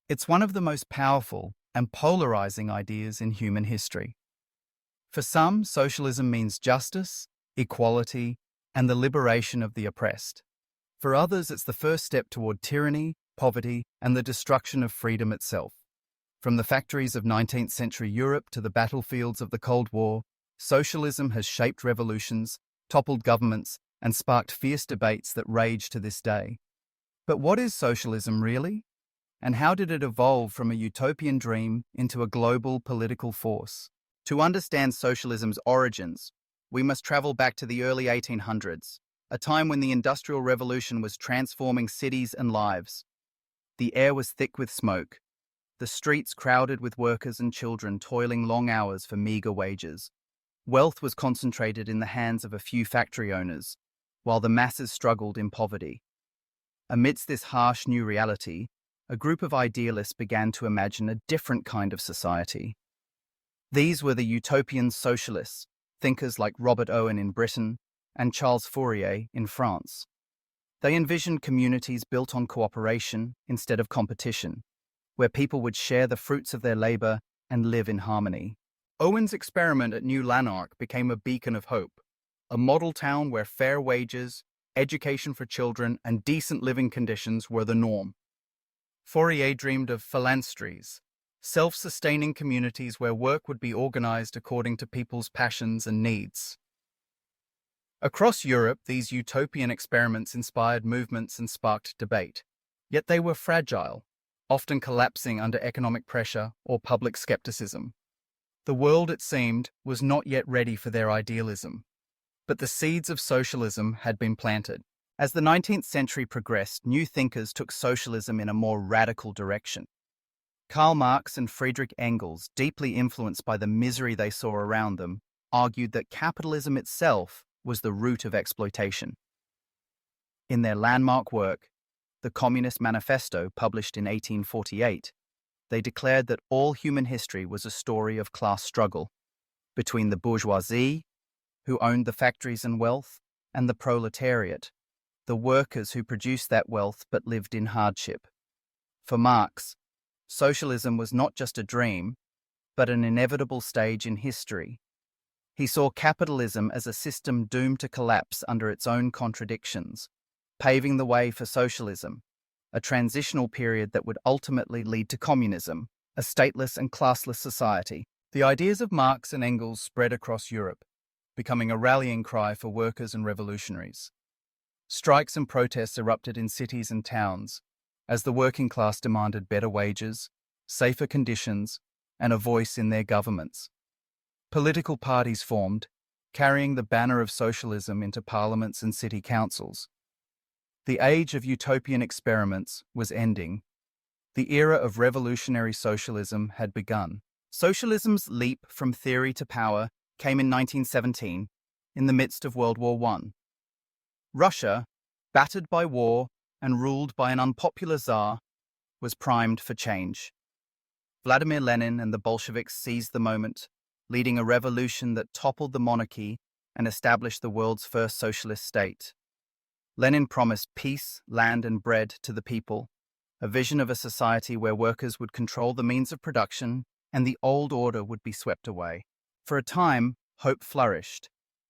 It's one of the most powerful and polarizing ideas in human history. For some, socialism means justice, equality, and the liberation of the oppressed. For others, it's the first step toward tyranny, poverty, and the destruction of freedom itself. From the factories of 19th century Europe to the battlefields of the Cold War, socialism has shaped revolutions, toppled governments, and sparked fierce debates that rage to this day. But what is socialism really? And how did it evolve from a utopian dream into a global political force? To understand socialism's origins, we must travel back to the early 1800s, a time when the Industrial Revolution was transforming cities and lives. The air was thick with smoke, the streets crowded with workers and children toiling long hours for meager wages. Wealth was concentrated in the hands of a few factory owners, while the masses struggled in poverty. Amidst this harsh new reality, a group of idealists began to imagine a different kind of society. These were the utopian socialists, thinkers like Robert Owen in Britain and Charles Fourier in France. They envisioned communities built on cooperation instead of competition, where people would share the fruits of their labor and live in harmony. Owen's experiment at New Lanark became a beacon of hope, a model town where fair wages, education for children, and decent living conditions were the norm. Fourier dreamed of phalansteries, self-sustaining communities where work would be organized according to people's passions and needs. Across Europe, these utopian experiments inspired movements and sparked debate. Yet they were fragile, often collapsing under economic pressure or public skepticism. The world, it seemed, was not yet ready for their idealism. But the seeds of socialism had been planted. As the 19th century progressed, new thinkers took socialism in a more radical direction. Karl Marx and Friedrich Engels, deeply influenced by the misery they saw around them, argued that capitalism itself was the root of exploitation. In their landmark work, the Communist Manifesto, published in 1848, they declared that all human history was a story of class struggle between the bourgeoisie, who owned the factories and wealth, and the proletariat, the workers who produced that wealth but lived in hardship. For Marx, socialism was not just a dream, but an inevitable stage in history. He saw capitalism as a system doomed to collapse under its own contradictions, paving the way for socialism, a transitional period that would ultimately lead to communism, a stateless and classless society. The ideas of Marx and Engels spread across Europe, becoming a rallying cry for workers and revolutionaries. Strikes and protests erupted in cities and towns as the working class demanded better wages, safer conditions, and a voice in their governments. Political parties formed, carrying the banner of socialism into parliaments and city councils. The age of utopian experiments was ending. The era of revolutionary socialism had begun. Socialism's leap from theory to power came in 1917, in the midst of World War I. Russia, battered by war and ruled by an unpopular Tsar, was primed for change. Vladimir Lenin and the Bolsheviks seized the moment, leading a revolution that toppled the monarchy and established the world's first socialist state. Lenin promised peace, land, and bread to the people, a vision of a society where workers would control the means of production and the old order would be swept away. For a time, hope flourished,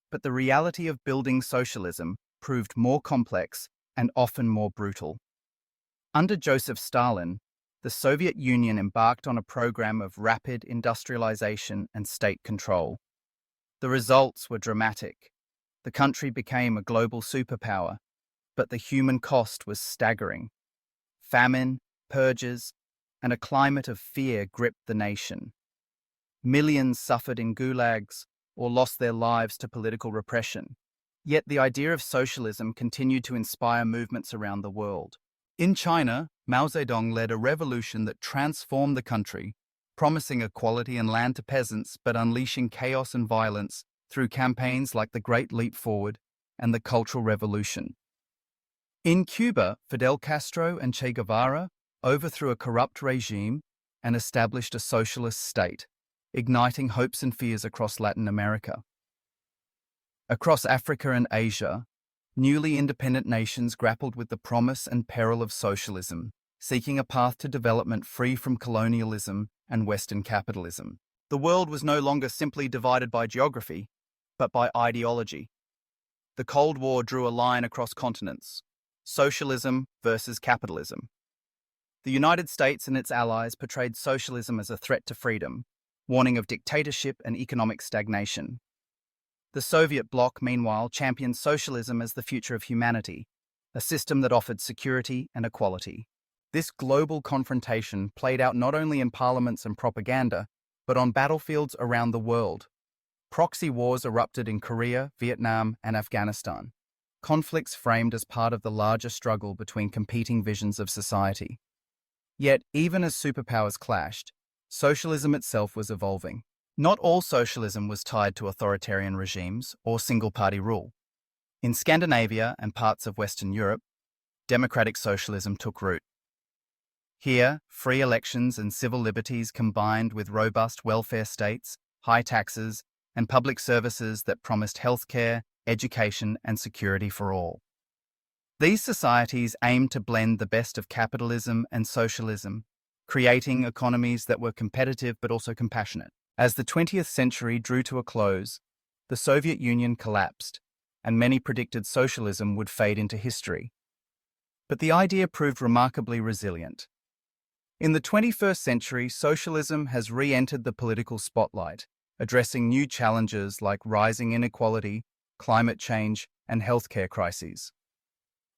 but the reality of building socialism proved more complex and often more brutal. Under Joseph Stalin, the Soviet Union embarked on a program of rapid industrialization and state control. The results were dramatic. The country became a global superpower, but the human cost was staggering. Famine, purges, and a climate of fear gripped the nation. Millions suffered in gulags or lost their lives to political repression. Yet the idea of socialism continued to inspire movements around the world. In China, Mao Zedong led a revolution that transformed the country, promising equality and land to peasants but unleashing chaos and violence through campaigns like the Great Leap Forward and the Cultural Revolution. In Cuba, Fidel Castro and Che Guevara overthrew a corrupt regime and established a socialist state, igniting hopes and fears across Latin America. Across Africa and Asia, newly independent nations grappled with the promise and peril of socialism, seeking a path to development free from colonialism and Western capitalism. The world was no longer simply divided by geography, but by ideology. The Cold War drew a line across continents: socialism versus capitalism. The United States and its allies portrayed socialism as a threat to freedom, warning of dictatorship and economic stagnation. The Soviet bloc, meanwhile, championed socialism as the future of humanity, a system that offered security and equality. This global confrontation played out not only in parliaments and propaganda, but on battlefields around the world. Proxy wars erupted in Korea, Vietnam, and Afghanistan, conflicts framed as part of the larger struggle between competing visions of society. Yet, even as superpowers clashed, socialism itself was evolving. Not all socialism was tied to authoritarian regimes or single-party rule. In Scandinavia and parts of Western Europe, democratic socialism took root. Here, free elections and civil liberties combined with robust welfare states, high taxes, and public services that promised healthcare, education, and security for all. These societies aimed to blend the best of capitalism and socialism, creating economies that were competitive but also compassionate. As the 20th century drew to a close, the Soviet Union collapsed, and many predicted socialism would fade into history. But the idea proved remarkably resilient. In the 21st century, socialism has re-entered the political spotlight, addressing new challenges like rising inequality, climate change, and healthcare crises.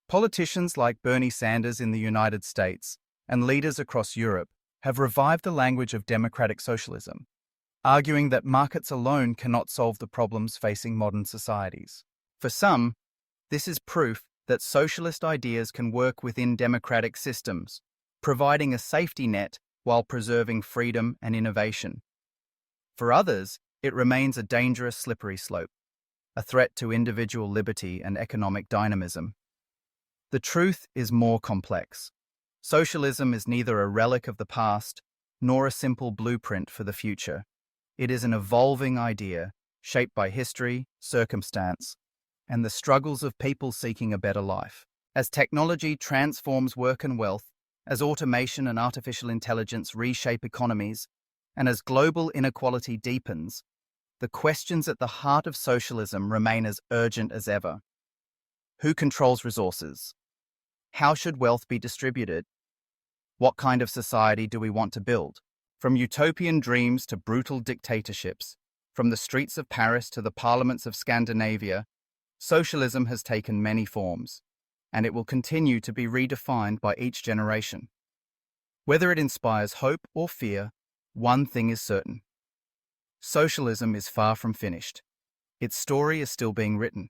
Politicians like Bernie Sanders in the United States and leaders across Europe have revived the language of democratic socialism, arguing that markets alone cannot solve the problems facing modern societies. For some, this is proof that socialist ideas can work within democratic systems, providing a safety net while preserving freedom and innovation. For others, it remains a dangerous slippery slope, a threat to individual liberty and economic dynamism. The truth is more complex. Socialism is neither a relic of the past nor a simple blueprint for the future. It is an evolving idea shaped by history, circumstance, and the struggles of people seeking a better life. As technology transforms work and wealth, as automation and artificial intelligence reshape economies, and as global inequality deepens, the questions at the heart of socialism remain as urgent as ever. Who controls resources? How should wealth be distributed? What kind of society do we want to build? From utopian dreams to brutal dictatorships, from the streets of Paris to the parliaments of Scandinavia, socialism has taken many forms, and it will continue to be redefined by each generation. Whether it inspires hope or fear, one thing is certain. Socialism is far from finished. Its story is still being written.